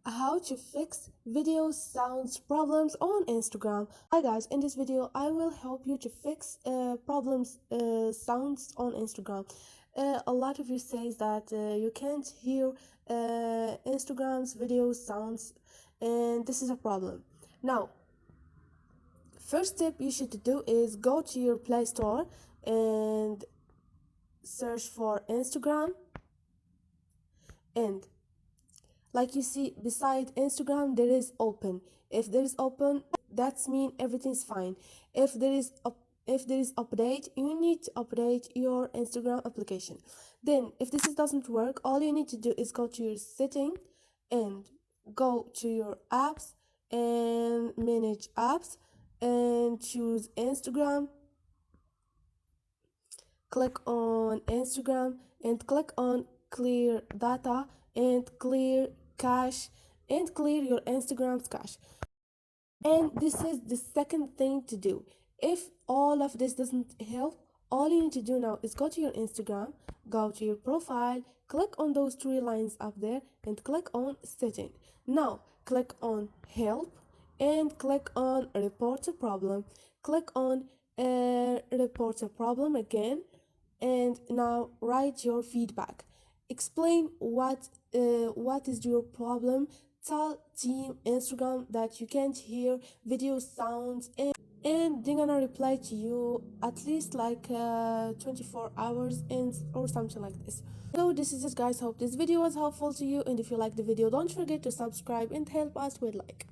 how to fix video sounds problems on Instagram. Hi guys, in this video I will help you to fix problems sounds on Instagram. A lot of you says that you can't hear Instagram's video sounds, and this is a problem. Now, first step you should do is go to your Play Store and search for Instagram, and like you see beside Instagram there is open. If there is open, that's mean everything's fine. If there is update, you need to update your Instagram application. Then if this doesn't work, all you need to do is go to your setting and go to your apps and manage apps and choose Instagram. Click on Instagram and click on clear data and clear cache and clear your Instagram's cache. And this is the second thing to do. If all of this doesn't help, all you need to do now is go to your Instagram, go to your profile, click on those three lines up there and click on setting. Now click on help and click on report a problem. Click on report a problem again, and now write your feedback. Explain what is your problem. Tell team Instagram that you can't hear video sounds, and they're gonna reply to you at least like 24 hours or something like this. So this is it guys, hope this video was helpful to you, and if you like the video don't forget to subscribe and help us with like.